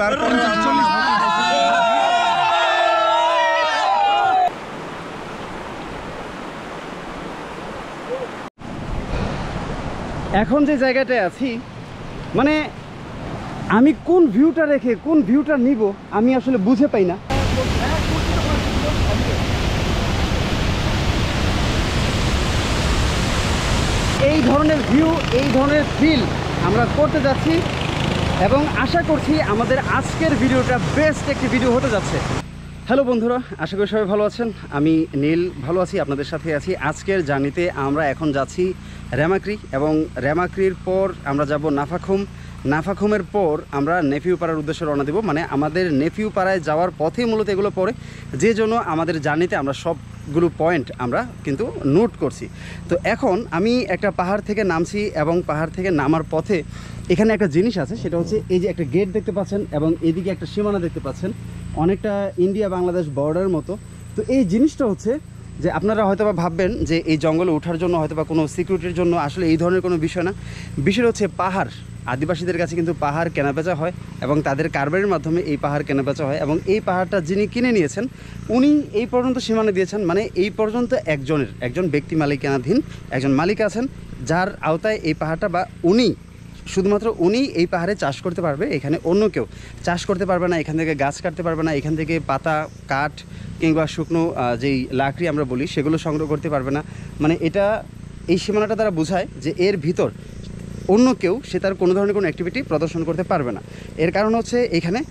তারপরে এখন যে জায়গাটায় আছি মানে আমি কোন ভিউটা রেখে কোন ভিউটা নিব আমি আসলে বুঝে পাই না। এই ধরনের ভিউ, এই ধরনের ফিল আমরা করতে যাচ্ছি এবং আশা করছি আমাদের আজকের ভিডিওটা বেস্ট একটি ভিডিও হতে যাচ্ছে। হ্যালো বন্ধুরা, আশা করি সবাই ভালো আছেন। আমি নীল ভালো আছি, আপনাদের সাথে আছি। আজকের জার্নিতে আমরা এখন যাচ্ছি রেমাক্রি এবং রেমাক্রির পর আমরা যাব নাফাখুম। নাফাখুমের পর আমরা নেফিউ পাড়ার উদ্দেশ্যে রওনা দেব। মানে আমাদের নেফিউ পাড়ায় যাওয়ার পথেই মূলত এগুলো পড়ে, যে জন্য আমাদের জার্নিতে আমরা সবগুলো পয়েন্ট আমরা কিন্তু নোট করছি। তো এখন আমি একটা পাহাড় থেকে নামছি এবং পাহাড় থেকে নামার পথে এখানে একটা জিনিস আছে, সেটা হচ্ছে এই যে একটা গেট দেখতে পাচ্ছেন এবং এদিকে একটা সীমানা দেখতে পাচ্ছেন, অনেকটা ইন্ডিয়া বাংলাদেশ বর্ডারের মতো। তো এই জিনিসটা হচ্ছে যে আপনারা হয়তো বা ভাববেন যে এই জঙ্গলে ওঠার জন্য হয়তো বা কোনো সিকিউরিটির জন্য, আসলে এই ধরনের কোনো বিষয় না। বিষয় হচ্ছে পাহাড়, আদিবাসীদের কাছে কিন্তু পাহাড় কেনাবেচা হয় এবং তাদের কারবারের মাধ্যমে এই পাহাড় কেনাবেচা হয়। এবং এই পাহাড়টা যিনি কিনে নিয়েছেন উনি এই পর্যন্ত সীমানা দিয়েছেন, মানে এই পর্যন্ত একজন ব্যক্তি মালিকানাধীন একজন মালিক আছেন, যার আওতায় এই পাহাড়টা, বা শুধুমাত্র উনি এই পাহাড়ে চাষ করতে পারবে। এখানে অন্য কেউ চাষ করতে পারবে না, এখান থেকে গাছ কাটতে পারবে না, এখান থেকে পাতা, কাঠ কিংবা শুকনো যেই লাকড়ি আমরা বলি সেগুলো সংগ্রহ করতে পারবে না। মানে এটা, এই সীমানাটা দ্বারা বোঝায় যে এর ভিতর অন্য কেউ সে তার কোনো ধরনের কোনো অ্যাক্টিভিটি প্রদর্শন করতে পারবে না। এর কারণ হচ্ছে এখানে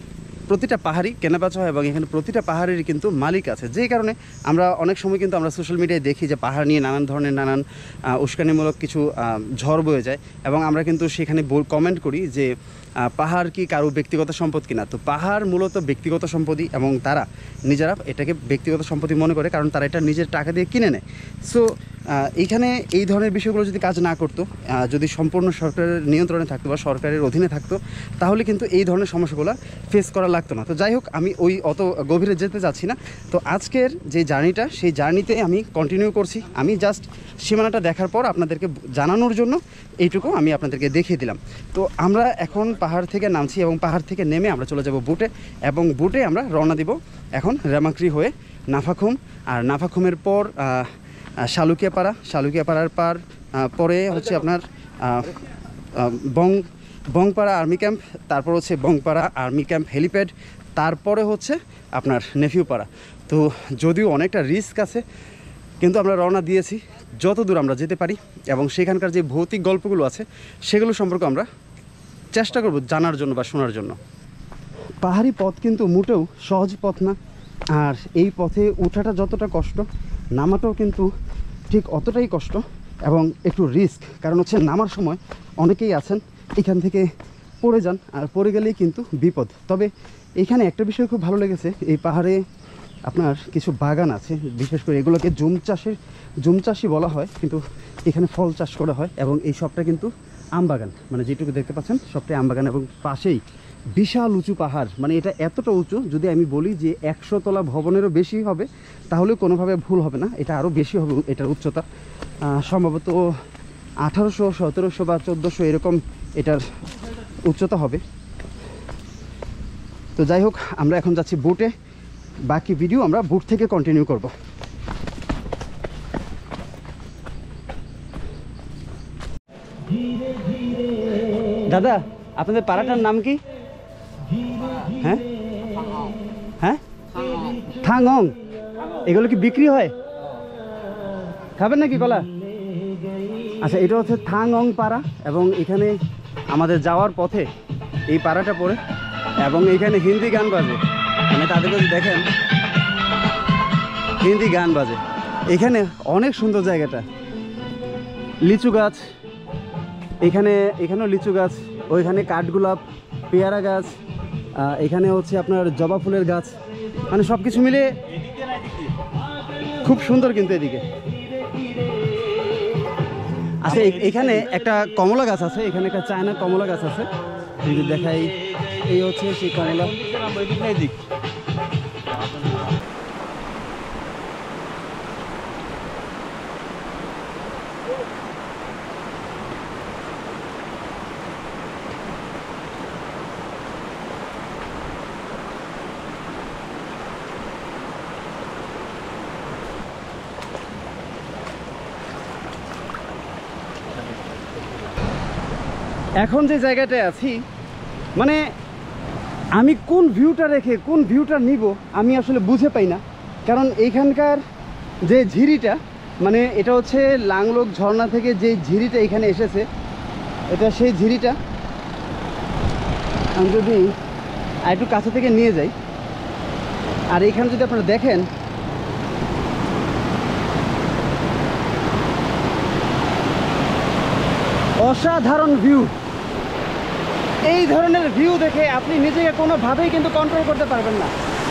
প্রতিটা পাহাড়ই কেনাবেচা হয় এবং এখানে প্রতিটা পাহাড়েরই কিন্তু মালিক আছে। যেই কারণে আমরা অনেক সময় কিন্তু আমরা সোশ্যাল মিডিয়ায় দেখি যে পাহাড় নিয়ে নানান ধরনের নানান উস্কানিমূলক কিছু ঝড় বয়ে যায় এবং আমরা কিন্তু সেখানে কমেন্ট করি যে পাহাড় কি কারো ব্যক্তিগত সম্পদ কিনা। তো পাহাড় মূলত ব্যক্তিগত সম্পত্তি এবং তারা নিজেরা এটাকে ব্যক্তিগত সম্পত্তি মনে করে, কারণ তারা এটা নিজের টাকা দিয়ে কিনে নেয়। সো এইখানে এই ধরনের বিষয়গুলো যদি কাজ না করতো, যদি সম্পূর্ণ সরকারের নিয়ন্ত্রণে থাকতো বা সরকারের অধীনে থাকতো, তাহলে কিন্তু এই ধরনের সমস্যাগুলো ফেস করা লাগতো না। তো যাই হোক, আমি অত গভীরে যেতে চাচ্ছি না। তো আজকের যে জার্নিটা, সেই জার্নিতে আমি কন্টিনিউ করছি। আমি জাস্ট সীমানাটা দেখার পর আপনাদেরকে জানানোর জন্য এইটুকু আমি আপনাদেরকে দেখিয়ে দিলাম। তো আমরা এখন পাহাড় থেকে নামছি এবং পাহাড় থেকে নেমে আমরা চলে যাব বুটে, এবং বুটে আমরা রওনা দিব এখন রেমাক্রি হয়ে নাফাখুম। আর নাফাখুমের পর শালুকিয়া পাড়ার পরে হচ্ছে আপনার বংপাড়া আর্মি ক্যাম্প, তারপর হচ্ছে বংপাড়া আর্মি ক্যাম্প হেলিপ্যাড, তারপরে হচ্ছে আপনার নেফিউ পাড়া। তো যদিও অনেকটা রিস্ক আছে, কিন্তু আমরা রওনা দিয়েছি যত দূর আমরা যেতে পারি এবং সেখানকার যে ভৌতিক গল্পগুলো আছে সেগুলো সম্পর্কে আমরা চেষ্টা করব জানার জন্য বা শোনার জন্য। পাহাড়ি পথ কিন্তু মোটেও সহজ পথ না, আর এই পথে ওঠাটা যতটা কষ্ট, নামাটাও কিন্তু ঠিক অতটাই কষ্ট এবং একটু রিস্ক। কারণ হচ্ছে নামার সময় অনেকেই আছেন এখান থেকে পড়ে যান, আর পড়ে গেলেই কিন্তু বিপদ। তবে এখানে একটা বিষয় খুব ভালো লেগেছে, এই পাহাড়ে আপনার কিছু বাগান আছে, বিশেষ করে এগুলোকে জুম চাষই বলা হয়, কিন্তু এখানে ফল চাষ করা হয় এবং এই সবটা কিন্তু আম বাগান। মানে যেটুকু দেখতে পাচ্ছেন সবটাই আম বাগান এবং পাশেই বিশাল উঁচু পাহাড়। মানে এটা এতটা উঁচু, যদি আমি বলি যে 100 তলা ভবনেরও বেশি হবে তাহলেও কোনোভাবে ভুল হবে না, এটা আরও বেশি হবে। এটার উচ্চতা সম্ভবত 1800, 1700 বা 1400 এরকম এটার উচ্চতা হবে। তো যাই হোক, আমরা এখন যাচ্ছি বুটে, বাকি ভিডিও আমরা বুট থেকে কন্টিনিউ করব। দাদা, আপনাদের পাড়াটার নাম কি? হ্যাঁ হ্যাঁ, থাংং। এগুলো কি বিক্রি হয়? খাবেন নাকি কলা? আচ্ছা, এটা হচ্ছে থাংং পাড়া এবং এখানে আমাদের যাওয়ার পথে এই পাড়াটা পড়ে এবং এখানে হিন্দি গান বাজে। মানে তাদেরকে দেখেন হিন্দি গান বাজে। এখানে অনেক সুন্দর জায়গাটা, লিচু গাছ, এখানেও লিচু গাছ, ওইখানে কাঠগোলাপ, পেয়ারা গাছ, এখানে হচ্ছে আপনার জবা ফুলের গাছ, মানে সব কিছু মিলে খুব সুন্দর। কিন্তু এদিকে আচ্ছা, এখানে একটা কমলা গাছ আছে, এখানে একটা চায়না কমলা গাছ আছে, যদি দেখাই, এই হচ্ছে সেই কমলা। এখন যে জায়গাটায় আছি মানে আমি কোন ভিউটা রেখে কোন ভিউটা নিব আমি আসলে বুঝে পাই না। কারণ এইখানকার যে ঝিরিটা মানে এটা হচ্ছে লাংলোক ঝর্ণা থেকে যে ঝিরিটা এখানে এসেছে, এটা সেই ঝিরিটা। আমি যদি একটু কাছে থেকে নিয়ে যাই, আর এইখানে যদি আপনারা দেখেন অসাধারণ ভিউ। এই ধরনের ভিউ দেখে আপনি নিজেকে কোনোভাবেই কিন্তু কন্ট্রোল করতে পারবেন না।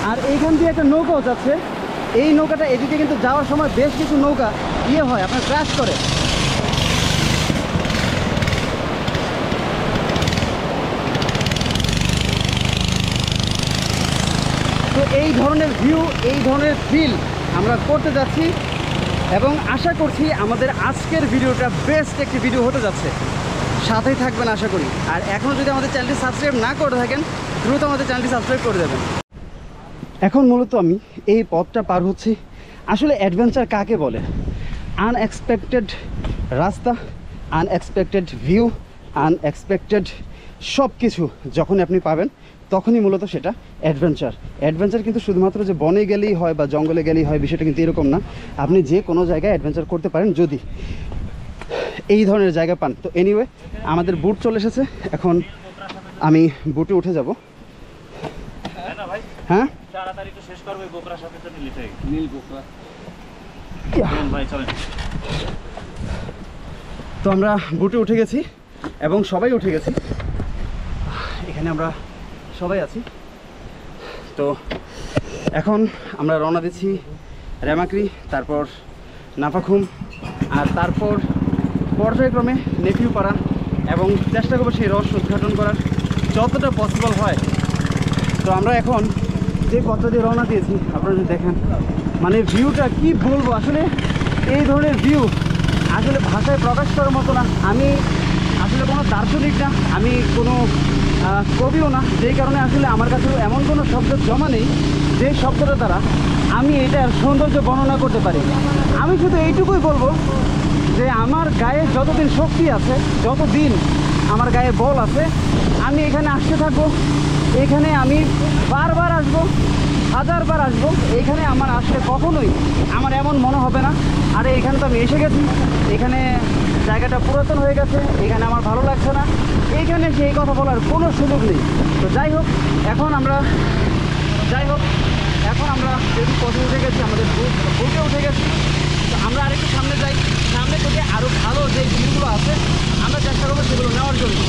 আর এইখান দিয়ে একটা নৌকাও যাচ্ছে, এই নৌকাটা এদিকে কিন্তু যাওয়ার সময় বেশ কিছু নৌকা হয় আপনার ক্র্যাশ করে। তো এই ধরনের ভিউ, এই ধরনের ফিল আমরা করতে যাচ্ছি এবং আশা করছি আমাদের আজকের ভিডিওটা বেস্ট একটি ভিডিও হতে যাচ্ছে। সাথেই থাকবেন আশা করি। আর এখনও যদি আমাদের চ্যানেলটি সাবস্ক্রাইব না করে থাকেন দ্রুত আমাদের চ্যানেলটি সাবস্ক্রাইব করে দেবেন। এখন মূলত আমি এই পথটা পার হচ্ছি। আসলে অ্যাডভেঞ্চার কাকে বলে? আনএক্সপেক্টেড রাস্তা, আনএক্সপেক্টেড ভিউ, আনএক্সপেক্টেড সব কিছু যখনই আপনি পাবেন তখনই মূলত সেটা অ্যাডভেঞ্চার। অ্যাডভেঞ্চার কিন্তু শুধুমাত্র যে বনে গেলেই হয় বা জঙ্গলে গেলেই হয়, বিষয়টা কিন্তু এরকম না। আপনি যে কোনো জায়গায় অ্যাডভেঞ্চার করতে পারেন যদি এই ধরনের জায়গা পান। তো এনিওয়ে আমাদের বুট চলে এসেছে, এখন আমি বুটে উঠে যাব। হ্যাঁ তো আমরা বুটে উঠে গেছি এবং সবাই উঠে গেছি। এখানে আমরা সবাই আছি। তো এখন আমরা রওনা দিচ্ছি রেমাক্রি, তারপর নাফাখুম, আর তারপর পর্যায়ক্রমে নেপিউপাড়া, এবং চেষ্টা করবো সেই রহস্য উদ্ঘাটন করার যতটা পসিবল হয়। তো আমরা এখন যে পথটা দিয়ে রওনা দিয়েছি আপনারা যদি দেখেন মানে ভিউটা কি বলবো, আসলে এই ধরনের ভিউ আসলে ভাষায় প্রকাশ করার মতো না। আমি আসলে কোনো দার্শনিক না, আমি কোনো কবিও না, যেই কারণে আসলে আমার কাছে এমন কোনো শব্দ জমা নেই যে শব্দটা দ্বারা আমি এটার সৌন্দর্য বর্ণনা করতে পারি। আমি শুধু এইটুকুই বলবো যে আমার গায়ে যতদিন শক্তি আছে, যতদিন আমার গায়ে বল আছে, আমি এখানে আসতে থাকবো। এখানে আমি বারবার আসবো, হাজারবার আসবো। এখানে আমার আসলে কখনোই আমার এমন মনে হবে না আরে এখানে তো আমি এসে গেছি, এখানে জায়গাটা পুরাতন হয়ে গেছে, এখানে আমার ভালো লাগছে না, এইখানে সেই কথা বলার কোনো সুযোগ নেই। তো যাই হোক এখন আমরা যেহেতু পথে উঠে গেছি, আমাদের বুটে উঠে গেছি, তো আমরা আরেকটু সামনে যাই। সামনে থেকে আরও ভালো যে ভিউগুলো আছে আমরা চেষ্টা করবো সেগুলো নেওয়ার জন্য।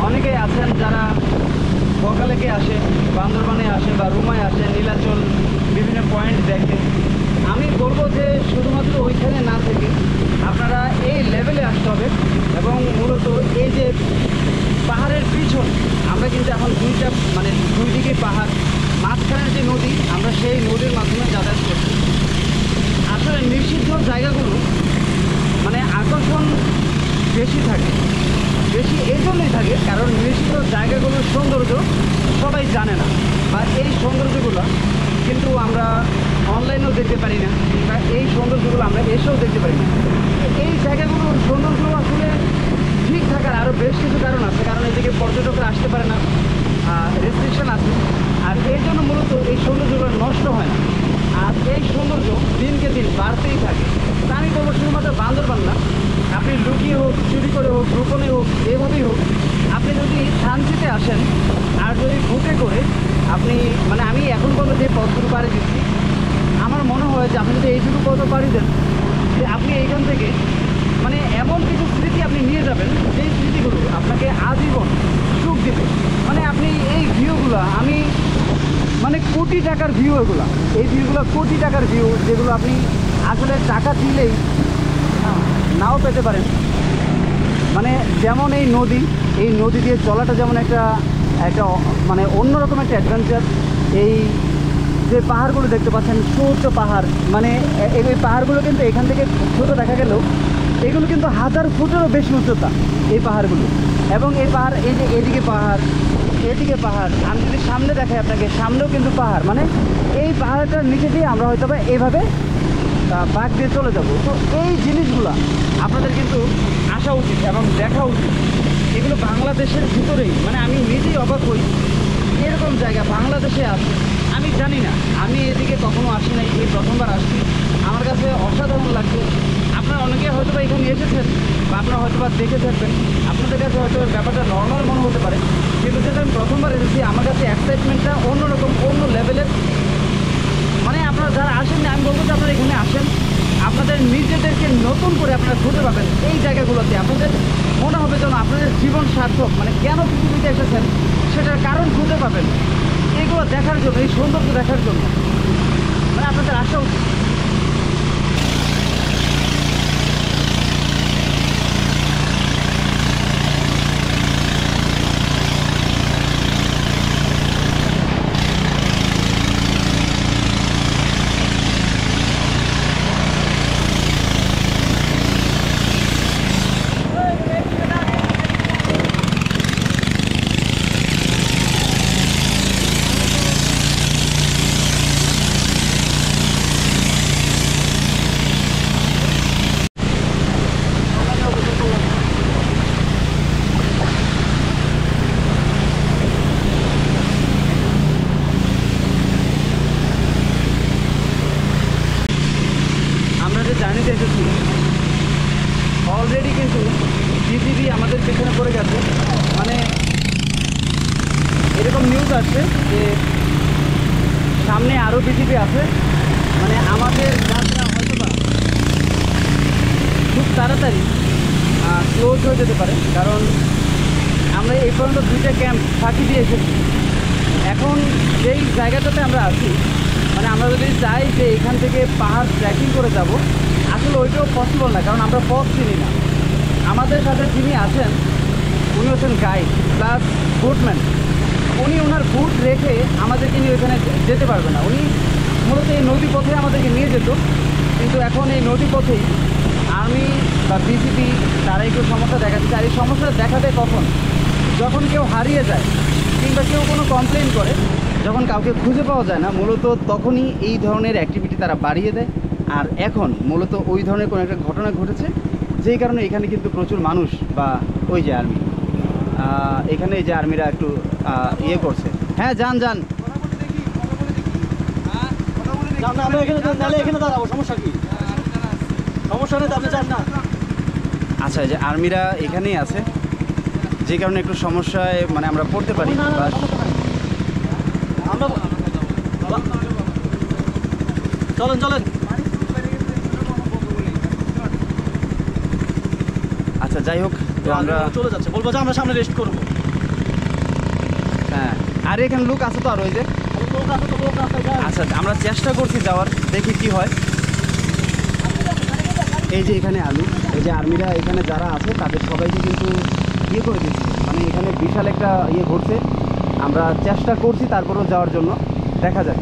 অনেকেই আছেন যারা বকালেকে আসে, বান্দরবানে আসে বা রুমায় আসে, নীলাচল বিভিন্ন পয়েন্ট দেখে। আমি বলবো যে শুধুমাত্র ওইখানে না থেকে আপনারা এই লেভেলে আসতে হবে। এবং মূলত এই যে পাহাড়ের পিছন, আমরা কিন্তু এখন দুই দিকে পাহাড়, মাঝখানের যে নদী, আমরা সেই নদীর মাধ্যমে যাতায়াত করছি। আসলে নিষিদ্ধ জায়গাগুলো আকর্ষণ বেশি থাকে, বেশি এই জন্যই থাকে কারণ নিষিদ্ধ জায়গাগুলোর সৌন্দর্য সবাই জানে না, বা এই সৌন্দর্যগুলো কিন্তু আমরা অনলাইনেও দেখতে পারি না, কিংবা এই সৌন্দর্যগুলো আমরা এসেও দেখতে পারি না। এই জায়গাগুলোর সৌন্দর্য আসলে ঠিক থাকার আরও বেশ কিছু কারণ আছে, কারণ এদিকে পর্যটকরা আসতে পারে না, রেস্ট্রিকশন আছে, আর এই জন্য মূলত এই সৌন্দর্যগুলো নষ্ট হয় না। আর এই সৌন্দর্য দিনকে দিন বাড়তেই থাকে। তা আমি বলবো শুধুমাত্র বান্দরবান না, আপনি লুকিয়ে হোক, চুরি করে হোক, গোপনে হোক, এভাবেই হোক, আপনি যদি শান্তিতে আসেন আর যদি ভোটে করে আপনি আমি এখন পর্যন্ত যে পথগুলো পাড়ি দিচ্ছি, আমার মনে হয় যে আপনি যদি এইটুকু পথ পাড়ি দেন, যে আপনি এইখান থেকে এমন কিছু স্মৃতি আপনি নিয়ে যাবেন, যেই স্মৃতিগুলো আপনাকে আজীবন সুখ দেবে। আপনি এই ভিউগুলো কোটি টাকার ভিউ, এগুলো এই ভিউগুলো কোটি টাকার ভিউ, যেগুলো আপনি আসলে টাকা দিলেই নাও পেতে পারেন। যেমন এই নদী দিয়ে চলাটা যেমন একটা অন্যরকম একটা অ্যাডভেঞ্চার। এই যে পাহাড়গুলো দেখতে পাচ্ছেন, ছোট পাহাড়, এই পাহাড়গুলো কিন্তু এখান থেকে ছোটো দেখা গেলেও এগুলো কিন্তু 1000 ফুটেরও বেশি উচ্চতা এই পাহাড়গুলো। এবং এই পাহাড়, এই যে এদিকে পাহাড়, এদিকে পাহাড়, আমি যদি সামনে দেখাই আপনাকে, সামনেও কিন্তু পাহাড়। এই পাহাড়টার নিচে দিয়ে আমরা হয়তো বা এইভাবে বাঁক দিয়ে চলে যাব। তো এই জিনিসগুলো আপনাদের কিন্তু আসা উচিত এবং দেখা উচিত। এগুলো বাংলাদেশের ভিতরেই, আমি নিজেই অবাক হই, এরকম জায়গা বাংলাদেশে আছে। আমি জানি না, আমি এদিকে কখনো আসি নাই, এই প্রথমবার আসছি। আমার কাছে অসাধারণ লাগছে। আপনারা অনেকে হয়তো বা এখানে এসেছেন, বা আপনারা হয়তো বা দেখে থাকবেন, আপনাদের কাছে হয়তো ব্যাপারটা নর্মাল মনে হতে পারে, কিন্তু যেটা আমি প্রথমবার এসেছি, আমার কাছে এক্সাইটমেন্টটা অন্যরকম, অন্য লেভেলের। আপনারা যারা আসেন না, আমি বলবো যে আপনারা এখানে আসেন, আপনাদের নিজেদেরকে নতুন করে আপনারা খুঁজে পাবেন। এই জায়গাগুলোতে আপনাদের মনে হবে যেন আপনাদের জীবন সার্থক, কেন পৃথিবীতে এসেছেন সেটার কারণ খুঁজে পাবেন। এইগুলো দেখার জন্য, এই সৌন্দর্য দেখার জন্য আপনাদের আসা উচিত। জার্নিতে এসেছি, অলরেডি কিন্তু বিজিবি আমাদের পেছনে পড়ে গেছে। এরকম নিউজ আসছে যে সামনে আরও বিজিবি আছে। আমাদের যাত্রা হয়তো বা খুব তাড়াতাড়ি ক্লোজ হয়ে যেতে পারে, কারণ আমরা এই পর্যন্ত 2টা ক্যাম্প ফাঁকি দিয়ে এসেছি। এখন যেই জায়গাটাতে আমরা আছি, আমরা যদি চাই যে এখান থেকে পাহাড় ট্রেকিং করে যাব, আসলে ওইটাও পসিবল না, কারণ আমরা পথ চিনি না। আমাদের সাথে যিনি আছেন উনি হচ্ছেন গাইড প্লাস বুটম্যান। উনি ওনার বুট রেখে আমাদেরকে নিয়ে ওইখানে যেতে পারবে না। উনি মূলত এই নদী পথে আমাদেরকে নিয়ে যেত, কিন্তু এখন এই নদী পথেই আর্মি বা বিজিবি তারা একটু সমস্যা দেখাচ্ছে। আর এই সমস্যাটা দেখা দেয় কখন? যখন কেউ হারিয়ে যায় কিংবা কেউ কোনো কমপ্লেন করে, যখন কাউকে খুঁজে পাওয়া যায় না, মূলত তখনই এই ধরনের অ্যাক্টিভিটি তারা বাড়িয়ে দেয়। আর এখন মূলত ওই ধরনের কোনো একটা ঘটনা ঘটেছে, যেই কারণে এখানে কিন্তু প্রচুর মানুষ বা ওই যে আর্মি, এখানে এই যে আর্মিরা একটু ইয়ে করছে। হ্যাঁ, যান যান, এখানে দাঁড়াবো, সমস্যা কি? সমস্যা নেই, আপনি যান না। আচ্ছা, এই যে আর্মিরা এখানেই আছে, যে কারণে একটু সমস্যায় আমরা পড়তে পারি। চলেন চলেন। আচ্ছা, যাই হোক, তো আমরা চলে যাচ্ছে, বলবো যে আমরা সামনে রেস্ট করবো। হ্যাঁ, আর এখানে লোক আছে তো, আর ওই যে আচ্ছা আমরা চেষ্টা করছি যাওয়ার, দেখি কি হয়। এই যে এখানে আর্মি, এই যে আর্মিরা এখানে যারা আছে তাদের সবাইকে কিন্তু ইয়ে করে দিচ্ছে, মানে এখানে বিশাল একটা ইয়ে ঘটছে। আমরা চেষ্টা করছি তারপরেও যাওয়ার জন্য, দেখা যাক।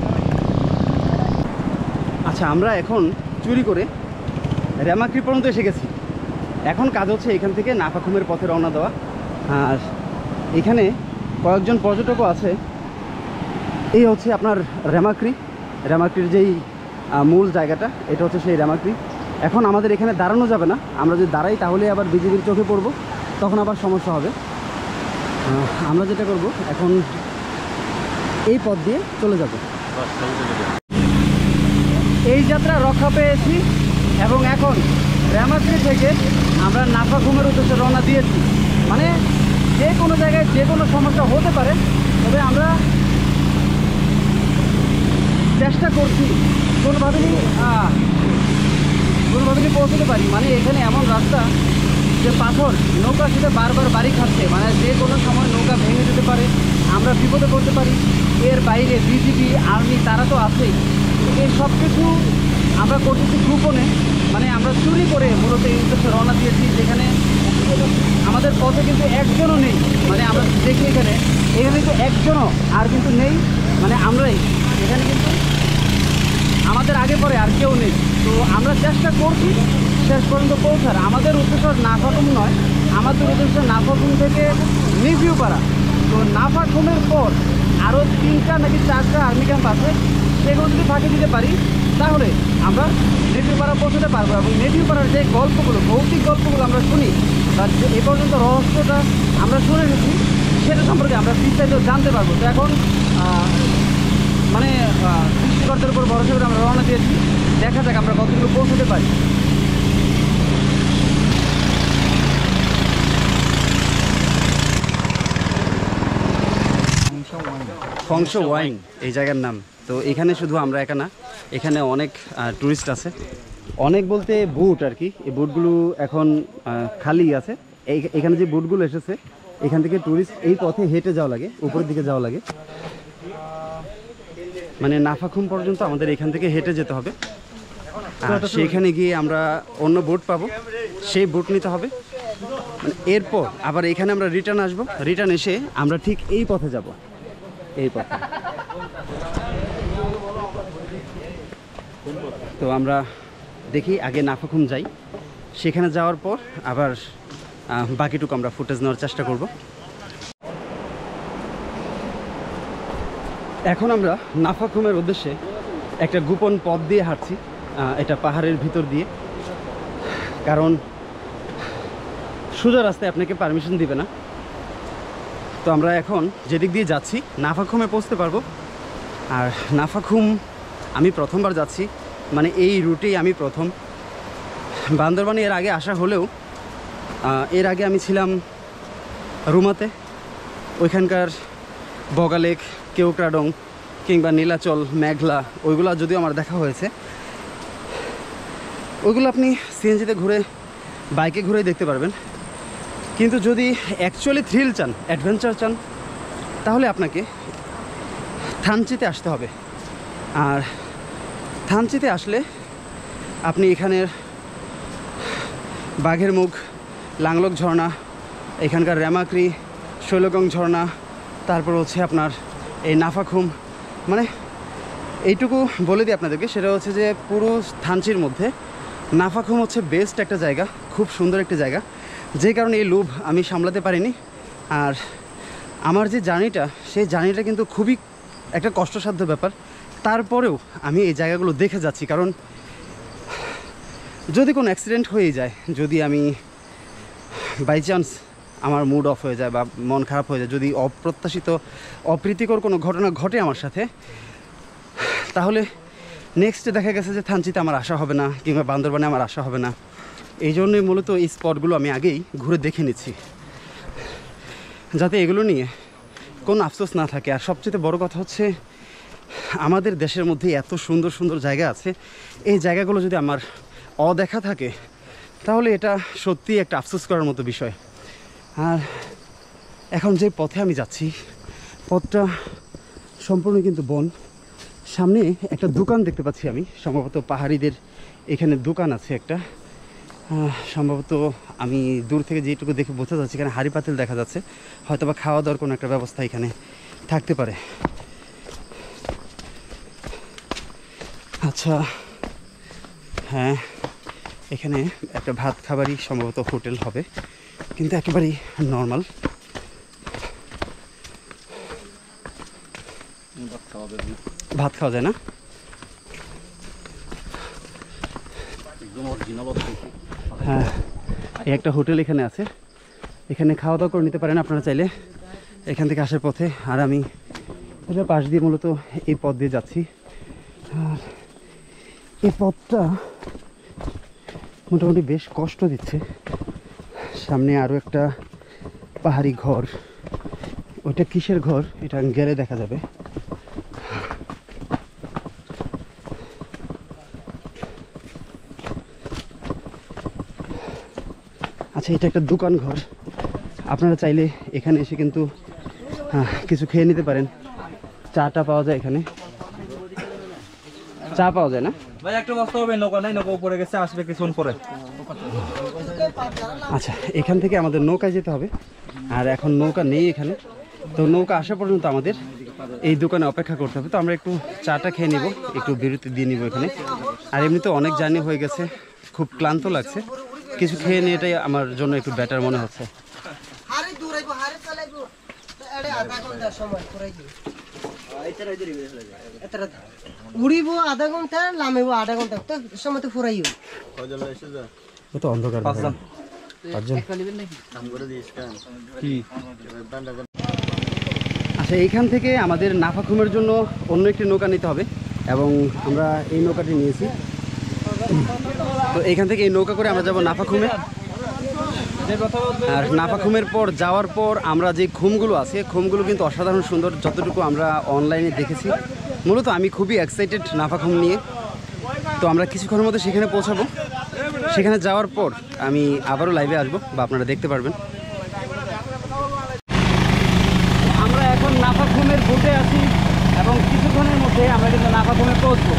আচ্ছা, আমরা এখন চুরি করে রেমাক্রি পর্যন্ত এসে গেছি। এখন কাজ হচ্ছে এখান থেকে নাফাখুমের পথে রওনা দেওয়া। আর এখানে কয়েকজন পর্যটকও আছে। এই হচ্ছে আপনার রেমাক্রির যেই মূল জায়গাটা, এটা হচ্ছে সেই রেমাক্রি। এখন আমাদের এখানে দাঁড়ানো যাবে না, আমরা যদি দাঁড়াই তাহলে আবার বিজিবির চোখে পড়বো, তখন আবার সমস্যা হবে। আমরা যেটা করব, এখন এই পথ দিয়ে চলে যাব। এই যাত্রা রক্ষা পেয়েছি এবং এখন রেমাক্রি থেকে আমরা নাফাখুমের উদ্দেশ্যে রওনা দিয়েছি। মানে যে কোনো জায়গায় যে কোনো সমস্যা হতে পারে, তবে আমরা চেষ্টা করছি কোনোভাবেই পৌঁছতে পারি। মানে এখানে এমন রাস্তা যে পাথর, নৌকা সেটা বারবার বাড়ি খাচ্ছে, মানে যে কোনো সময় নৌকা ভেঙে যেতে পারে, আমরা বিপদে পড়তে পারি। এর বাইরে বিজিবি, আর্মি তারা তো আছেই। এই সব কিছু আমরা করতেছি গোপনে, মানে আমরা চুরি করে মূলত এই উদ্দেশ্যে রওনা দিয়েছি, যেখানে আমাদের পথে কিন্তু একজনও নেই। মানে আমরা দেখি এখানে কিন্তু একজনও আর কিন্তু নেই, মানে আমরাই এখানে, কিন্তু আমাদের আগে পরে আর কেউ নেই। তো আমরা চেষ্টা করছি শেষ পর্যন্ত পৌঁছার। আমাদের উদ্দেশ্য নাফাখুম নয়, আমাদের উদ্দেশ্য নাফাখুম থেকে নিভিউপাড়া। তো নাফাখুমের পর আরও 3টা নাকি 4টা আর্মি ক্যাম্প আছে, সেগুলো যদি ফাঁকি দিতে পারি তাহলে আমরা নিভিউপাড়া পৌঁছতে পারবো। এবং নিভিউপাড়ার যে গল্পগুলো, ভৌতিক গল্পগুলো আমরা শুনি বা এ পর্যন্ত রহস্যটা আমরা শুনে নিচ্ছি, সেটা সম্পর্কে আমরা বিস্তারিত জানতে পারবো। তো এখন মানে সৃষ্টিকর্তার উপর ভরসা করে আমরা রওনা দিয়েছি, দেখা যাক আমরা কতটুকু পৌঁছতে পারি। ফংস ওয়াইন এই জায়গার নাম। তো এখানে শুধু আমরা একা না, এখানে অনেক টুরিস্ট আছে। অনেক বলতে বুট আর কি, এই বুটগুলো এখন খালি আছে। এখানে যে বুটগুলো এসেছে, এখান থেকে টুরিস্ট এই পথে হেঁটে যাওয়া লাগে, উপরের দিকে যাওয়া লাগে। মানে নাফাখুম পর্যন্ত আমাদের এখান থেকে হেঁটে যেতে হবে। আর সেইখানে গিয়ে আমরা অন্য বোট পাবো, সেই বোট নিতে হবে। মানে এরপর আবার এখানে আমরা রিটার্ন আসবো, রিটার্ন এসে আমরা ঠিক এই পথে যাব, এই পথে। তো আমরা দেখি আগে নাফাখুম যাই, সেখানে যাওয়ার পর আবার বাকিটুকু আমরা ফুটেজ নেওয়ার চেষ্টা করব। এখন আমরা নাফাখুমের উদ্দেশ্যে একটা গোপন পথ দিয়ে হাঁটছি, এটা পাহাড়ের ভিতর দিয়ে, কারণ সোজা রাস্তায় আপনাকে পারমিশন দিবে না। তো আমরা এখন যেদিক দিয়ে যাচ্ছি নাফাখুমে পৌঁছতে পারবো। আর নাফাখুম আমি প্রথমবার যাচ্ছি, মানে এই রুটেই আমি প্রথম। বান্দরবানে এর আগে আসা হলেও এর আগে আমি ছিলাম রুমাতে, ওইখানকার বগালেক, কেওক্রাডং কিংবা নীলাচল, মেঘলা, ওইগুলো যদিও আমার দেখা হয়েছে। ওইগুলো আপনি সিএনজিতে ঘুরে, বাইকে ঘুরেই দেখতে পারবেন। কিন্তু যদি অ্যাকচুয়ালি থ্রিল চান, অ্যাডভেঞ্চার চান, তাহলে আপনাকে থানচিতে আসতে হবে। আর থানচিতে আসলে আপনি এখানের বাঘের মুখ, লাংলক ঝর্ণা, এখানকার রেমাক্রি, শৈলগং ঝর্ণা, তারপর হচ্ছে আপনার এই নাফাখুম, মানে এইটুকু বলে দিই আপনাদেরকে, সেটা হচ্ছে যে পুরো থানচির মধ্যে নাফাখুম হচ্ছে বেস্ট একটা জায়গা, খুব সুন্দর একটা জায়গা। যে কারণে এই লোভ আমি সামলাতে পারিনি। আর আমার যে জার্নিটা, সেই জার্নিটা কিন্তু খুবই একটা কষ্টসাধ্য ব্যাপার। তারপরেও আমি এই জায়গাগুলো দেখে যাচ্ছি, কারণ যদি কোনো অ্যাক্সিডেন্ট হয়ে যায়, যদি আমি বাই চান্স আমার মুড অফ হয়ে যায় বা মন খারাপ হয়ে যায়, যদি অপ্রত্যাশিত অপ্রীতিকর কোনো ঘটনা ঘটে আমার সাথে, তাহলে নেক্সটে দেখা গেছে যে থানচিতে আমার আসা হবে না, কিংবা বান্দরবানে আমার আসা হবে না। এই জন্যই মূলত এই স্পটগুলো আমি আগেই ঘুরে দেখে নিচ্ছি, যাতে এগুলো নিয়ে কোনো আফসোস না থাকে। আর সবচেয়ে বড় কথা হচ্ছে, আমাদের দেশের মধ্যে এত সুন্দর সুন্দর জায়গা আছে, এই জায়গাগুলো যদি আমার অদেখা থাকে, তাহলে এটা সত্যিই একটা আফসোস করার মতো বিষয়। আর এখন যে পথে আমি যাচ্ছি, পথটা সম্পূর্ণ কিন্তু বন। সামনে একটা দোকান দেখতে পাচ্ছি আমি, সম্ভবত পাহাড়িদের এখানে দোকান আছে একটা। সম্ভবত আমি দূর থেকে যেটুকু দেখে বোঝা যাচ্ছে এখানে হাঁড়ি পাতিল দেখা যাচ্ছে, হয়তো বা খাওয়া দাওয়ার কোনো একটা ব্যবস্থা এখানে থাকতে পারে। আচ্ছা, হ্যাঁ, এখানে একটা ভাত খাবারই সম্ভবত হোটেল হবে, কিন্তু একেবারেই নর্মাল। ভাত খাওয়া যায় না? হ্যাঁ, এই একটা হোটেল এখানে আছে, এখানে খাওয়া দাওয়া করে নিতে পারেন আপনারা চাইলে এখান থেকে আসার পথে। আর আমি এটার পাশ দিয়ে মূলত এই পথ দিয়ে যাচ্ছি। আর এই পথটা মোটামুটি বেশ কষ্ট দিচ্ছে। সামনে আরও একটা পাহাড়ি ঘর, ওইটা কিসের ঘর এটা গেলে দেখা যাবে। আচ্ছা, এটা একটা দোকান ঘর, আপনারা চাইলে এখানে এসে কিন্তু কিছু খেয়ে নিতে পারেন। চাটা পাওয়া যায় এখানে, চা পাওয়া যায় না ভাই? একটা বস্তা হবে, নৌকা নাই, নৌকা উপরে গেছে, আসবে কিছুক্ষণ পরে। আচ্ছা, এখান থেকে আমাদের নৌকায় যেতে হবে, আর এখন নৌকা নেই এখানে। তো নৌকা আসা পর্যন্ত আমাদের এই দোকানে অপেক্ষা করতে হবে। তো আমরা একটু চাটা খেয়ে নিব, একটু বিরতি দিয়ে নিব এখানে। আর এমনিতে অনেক জার্নি হয়ে গেছে, খুব ক্লান্ত লাগছে, কিছু খেয়ে নিয়ে এটাই আমার জন্য একটু বেটার মনে হচ্ছে। উড়িব আধা ঘন্টা, নামিব আধা ঘন্টা, তো সময় তো ফুরাইও। ও তো অন্ধকার। পাঁচজন। আচ্ছা, এইখান থেকে আমাদের নাফাখুমের জন্য অন্য একটি নৌকা নিতে হবে, এবং আমরা এই নৌকাটি নিয়েছি। তো এইখান থেকে এই নৌকা করে আমরা যাব নাফাখুমে। আর নাফাখুমের পর যাওয়ার পর আমরা যে খুমগুলো আছে, খুমগুলো কিন্তু অসাধারণ সুন্দর, যতটুকু আমরা অনলাইনে দেখেছি। মূলত আমি খুবই এক্সাইটেড নাফাখুম নিয়ে। তো আমরা কিছুক্ষণের মধ্যে সেখানে পৌঁছাবো। সেখানে যাওয়ার পর আমি আবারও লাইভে আসবো, বা আপনারা দেখতে পারবেন। আমরা এখন নাফাখুমের বোটে আছি, এবং কিছুক্ষণের মধ্যে আমরা কিন্তু নাফাখুমে পৌঁছবো।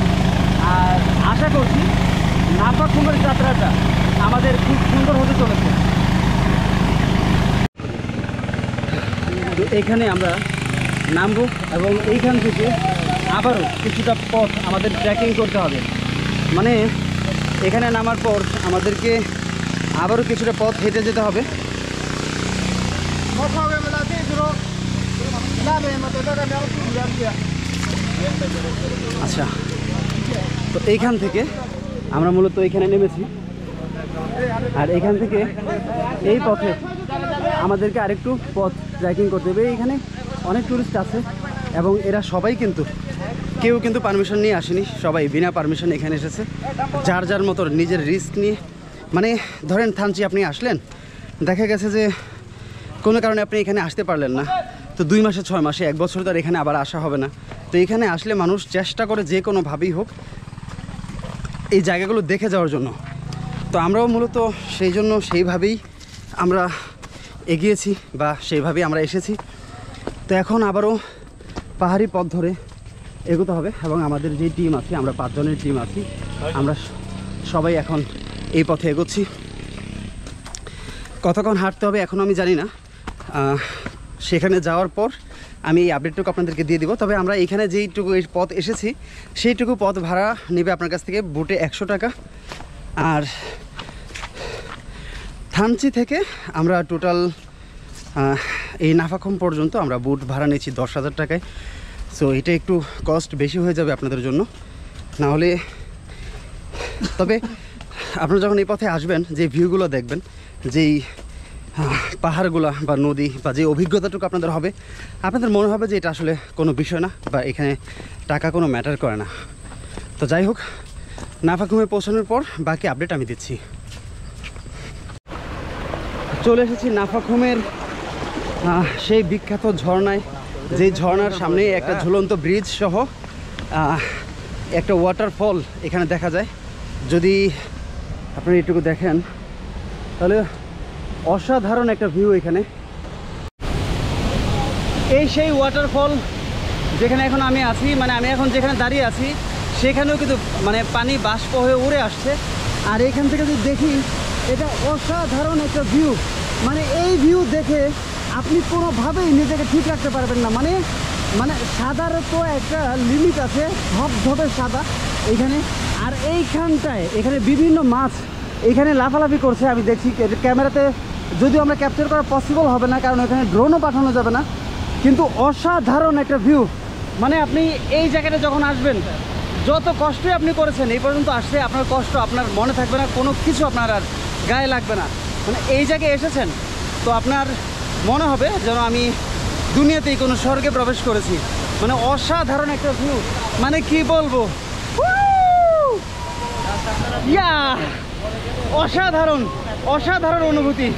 আর আশা করছি নাফাখুমের যাত্রাটা আমাদের খুব সুন্দর হতে চলেছে। তো এখানে আমরা নামবো, এবং এইখান থেকে আবারও কিছুটা পথ আমাদের ট্রেকিং করতে হবে। মানে এখানে নামার পর আমাদেরকে আবারও কিছুটা পথ হেঁটে যেতে হবে। আচ্ছা, তো এইখান থেকে আমরা মূলত এখানে নেমেছি, আর এখান থেকে এই পথে আমাদেরকে আরেকটু পথ ট্রেকিং করতে হবে। এখানে অনেক টুরিস্ট আছে, এবং এরা সবাই কিন্তু কেউ কিন্তু পারমিশন নিয়ে আসেনি, সবাই বিনা পারমিশন এখানে এসেছে, যার যার মতো নিজের রিস্ক নিয়ে। মানে ধরেন থানচি আপনি আসলেন, দেখা গেছে যে কোনো কারণে আপনি এখানে আসতে পারলেন না, তো 2 মাসে 6 মাসে 1 বছর তো আর এখানে আবার আসা হবে না। তো এখানে আসলে মানুষ চেষ্টা করে যে কোনোভাবেই হোক এই জায়গাগুলো দেখে যাওয়ার জন্য। তো আমরাও মূলত সেই জন্য সেইভাবেই আমরা এগিয়েছি, বা সেইভাবেই আমরা এসেছি। তো এখন আবারও পাহাড়ি পথ ধরে এগোতে হবে, এবং আমাদের যে টিম আছে, আমরা 5 জনের টিম আছি, আমরা সবাই এখন এই পথে এগোচ্ছি। কতক্ষণ হাঁটতে হবে এখন আমি জানি না, সেখানে যাওয়ার পর আমি এই আপডেটটুকু আপনাদেরকে দিয়ে দিব। তবে আমরা এখানে যেইটুকু এই পথ এসেছি সেইটুকু পথ ভাড়া নেবে আপনার কাছ থেকে বুটে 100 টাকা। আর থানচি থেকে আমরা টোটাল এই নাফাখুম পর্যন্ত আমরা বুট ভাড়া নিয়েছি 10,000 টাকায়। সো এটা একটু কস্ট বেশি হয়ে যাবে আপনাদের জন্য, না হলে। তবে আপনারা যখন এই পথে আসবেন, যে ভিউগুলো দেখবেন, যেই পাহাড়গুলো বা নদী, বা যে অভিজ্ঞতাটুকু আপনাদের হবে, আপনাদের মনে হবে যে এটা আসলে কোনো বিষয় না, বা এখানে টাকা কোনো ম্যাটার করে না। তো যাই হোক, নাফাখুমে পৌঁছানোর পর বাকি আপডেট আমি দিচ্ছি। চলে এসেছি নাফাখুমের সেই বিখ্যাত ঝর্ণায়, যেই ঝর্ণার সামনে একটা ঝুলন্ত ব্রিজ সহ একটা ওয়াটারফল এখানে দেখা যায়। যদি আপনারা এটুকু দেখেন তাহলে অসাধারণ একটা ভিউ এখানে। এই সেই ওয়াটারফল যেখানে এখন আমি আছি, মানে আমি এখন যেখানে দাঁড়িয়ে আছি সেখানেও কিন্তু মানে পানি বাষ্প হয়ে উড়ে আসছে। আর এখান থেকে যদি দেখি, এটা অসাধারণ একটা ভিউ। মানে এই ভিউ দেখে আপনি কোনোভাবেই নিজেকে ঠিক রাখতে পারবেন না। মানে মানে সাদার তো একটা লিমিট আছে, ধপধপে সাদা এইখানে। আর এইখানটায় এখানে বিভিন্ন মাছ এখানে লাফালাফি করছে, আমি দেখছি। ক্যামেরাতে যদিও আমরা ক্যাপচার করা পসিবল হবে না, কারণ এখানে ড্রোনও পাঠানো যাবে না, কিন্তু অসাধারণ একটা ভিউ। মানে আপনি এই জায়গাটা যখন আসবেন, যত কষ্টই আপনি করেছেন এই পর্যন্ত আসলে আপনার কষ্ট আপনার মনে থাকবে না, কোনো কিছু আপনার আর গায়ে লাগবে না। মানে এই জায়গায় এসেছেন তো আপনার মনে হবে যেন আমি দুনিয়াতেই কোনো স্বর্গে প্রবেশ করেছি। মানে অসাধারণ একটা ভিউ, মানে কি বলবো, ইয়া অসাধারণ অসাধারণ অনুভূতি।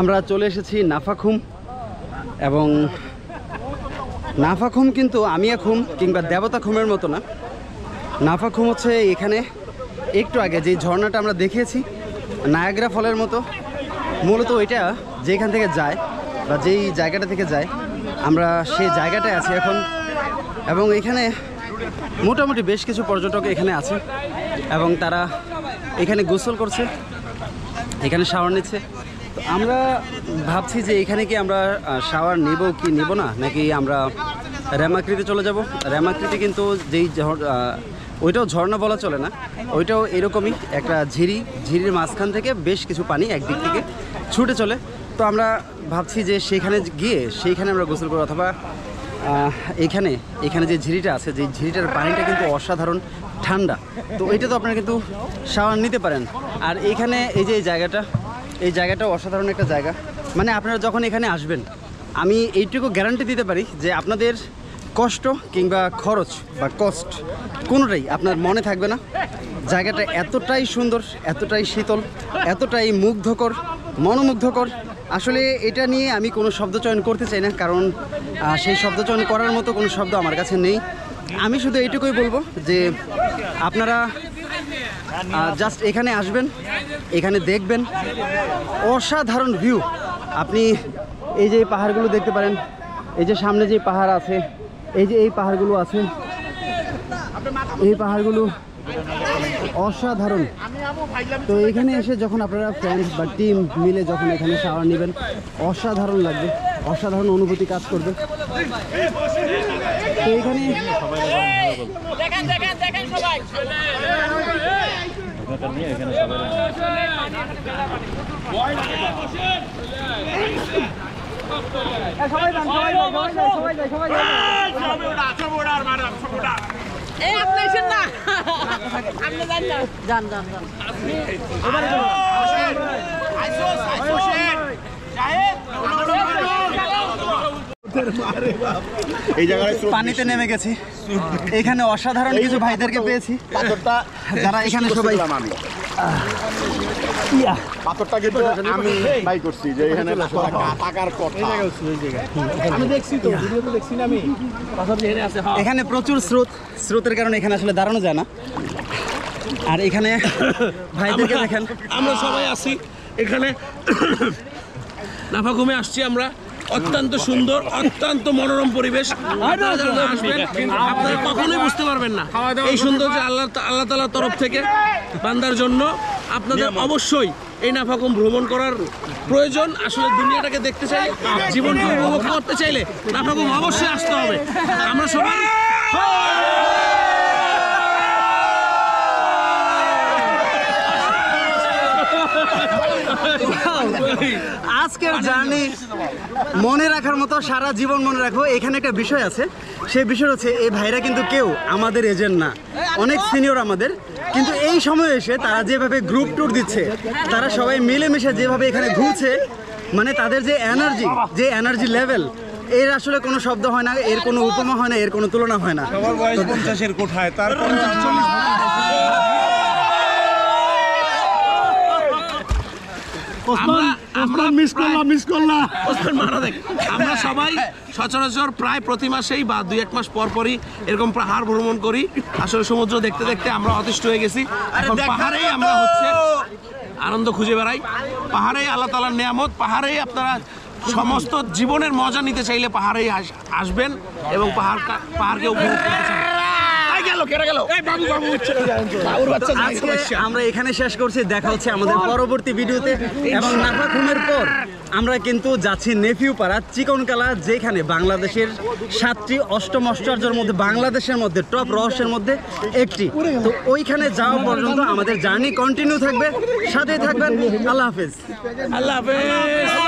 আমরা চলে এসেছি নাফাখুম, এবং নাফাখুম কিন্তু আমিয়াখুম কিংবা দেবতাখুমের মতো না। নাফাখুম হচ্ছে এখানে একটু আগে যে ঝর্ণাটা আমরা দেখিয়েছি নায়াগ্রা ফলের মতো, মূলত ওইটা যেখান থেকে যায় বা যেই জায়গাটা থেকে যায় আমরা সেই জায়গাটায় আছি এখন। এবং এখানে মোটামুটি বেশ কিছু পর্যটক এখানে আছে এবং তারা এখানে গোসল করছে, এখানে শাওয়ার নিচ্ছে। তো আমরা ভাবছি যে এখানে কি আমরা শাওয়ার নেব কি নেব না, নাকি আমরা রেমাকৃতি চলে যাব। রেমাকৃতি কিন্তু যেই ওইটাও ঝর্ণা বলা চলে না, ওইটাও এরকমই একটা ঝিরির মাঝখান থেকে বেশ কিছু পানি একদিক থেকে ছুটে চলে। তো আমরা ভাবছি যে সেইখানে গিয়ে সেইখানে আমরা গোসল করব, অথবা এখানে যে ঝিরিটা আছে, যে ঝিরিটার পানিটা কিন্তু অসাধারণ ঠান্ডা, তো এইটা তো আপনারা কিন্তু শাওয়ার নিতে পারেন। আর এইখানে এই যে এই জায়গাটাও অসাধারণ একটা জায়গা। মানে আপনারা যখন এখানে আসবেন, আমি এইটুকু গ্যারান্টি দিতে পারি যে আপনাদের কষ্ট কিংবা খরচ বা কষ্ট কোনোটাই আপনার মনে থাকবে না। জায়গাটা এতটাই সুন্দর, এতটাই শীতল, এতটাই মুগ্ধকর, মনোমুগ্ধকর। আসলে এটা নিয়ে আমি কোনো শব্দ চয়ন করতে চাই না, কারণ সেই শব্দ চয়ন করার মতো কোনো শব্দ আমার কাছে নেই। আমি শুধু এইটুকুই বলবো যে আপনারা জাস্ট এখানে আসবেন, এখানে দেখবেন অসাধারণ ভিউ। আপনি এই যে পাহাড়গুলো দেখতে পারেন, এই যে সামনে যে পাহাড় আছে, এই যে এই পাহাড়গুলো আছে, এই পাহাড়গুলো অসাধারণ। তো এখানে এসে যখন আপনারা ফ্রেন্ডস বা টিম মিলে যখন এখানে শাওয়ার নেবেন, অসাধারণ লাগবে, অসাধারণ অনুভূতি কাজ করবে। তো এখানে পানিতে নেমে গেছি, এখানে অসাধারণ কিছু ভাইদেরকে পেয়েছি যারা এখানে সবাই পাথরটা কিন্তু আমি ট্রাই করছি যে এখানে টাকার কথা আমি দেখছি তো, ভিডিওতে দেখছি না আমি। পাথর যেখানে আছে এখানে প্রচুর স্রোতের কারণে এখানে আসলে দাঁড়ানো যায় না। আর এখানে ভাইদেরকে দেখেন, আমরা সবাই আছি এখানে নাফাখুমে আসছি আমরা। অত্যন্ত সুন্দর, অত্যন্ত মনোরম পরিবেশ। আপনারা যারা আসবেন আপনারা কখনোই বুঝতে পারবেন না এই সৌন্দর্য আল্লাহ তাআলার তরফ থেকে বান্দার জন্য। আপনাদের অবশ্যই এই নাফাখুম ভ্রমণ করার প্রয়োজন। আসলে দুনিয়াটাকে দেখতে চাইলে, জীবনকে উপভোগ করতে চাইলে নাফাখুম অবশ্যই আসতে হবে। আমরা সবাই আজকের জার্নি মনে রাখার মতো, সারা জীবন মনে রাখবো। এখানে একটা বিষয় আছে, সেই বিষয় হচ্ছে এই ভাইরা কিন্তু কেউ আমাদের এজেন্ট না, অনেক সিনিয়র আমাদের, কিন্তু এই সময় এসে তারা যেভাবে গ্রুপ ট্যুর দিচ্ছে, তারা সবাই মিলেমিশে যেভাবে এখানে ঘুরছে, মানে তাদের যে এনার্জি লেভেল, এর আসলে কোনো শব্দ হয় না, এর কোনো উপমা হয় না, এর কোনো তুলনা হয় না। সবার বয়স 50-এর কোঠায়, তার আমরা মিস করলাম ওসমান মারা দেখ আমরা সবাই সচরাচর প্রায় প্রতি মাসেই বা 2-1 মাস পর পরই এরকম পাহাড় ভ্রমণ করি। আসলে সমুদ্র দেখতে দেখতে আমরা অতিষ্ঠ হয়ে গেছি। এখন পাহাড়েই আমরা হচ্ছে আনন্দ খুঁজে বেড়াই। পাহাড়েই আল্লাহ তাআলার নিয়ামত, পাহাড়েই আপনারা সমস্ত জীবনের মজা নিতে চাইলে পাহাড়েই আসবেন এবং পাহাড়কে উপভোগ করতে চান। আজকে আমরা এখানে শেষ করছি, দেখা হচ্ছে আমাদের পরবর্তী ভিডিওতে। এবং নাফা ঘুমের পর আমরা কিন্তু যাচ্ছি নেফিউ পাড়া চিকনকালা, যেখানে বাংলাদেশের 7টি অষ্টম আশ্চর্যের মধ্যে বাংলাদেশের মধ্যে টপ রহস্যের মধ্যে একটি। তো ওইখানে যাওয়া পর্যন্ত আমাদের জার্নি কন্টিনিউ থাকবে, সাথেই থাকবেন। আল্লাহ হাফেজ। আল্লাহ হাফেজ।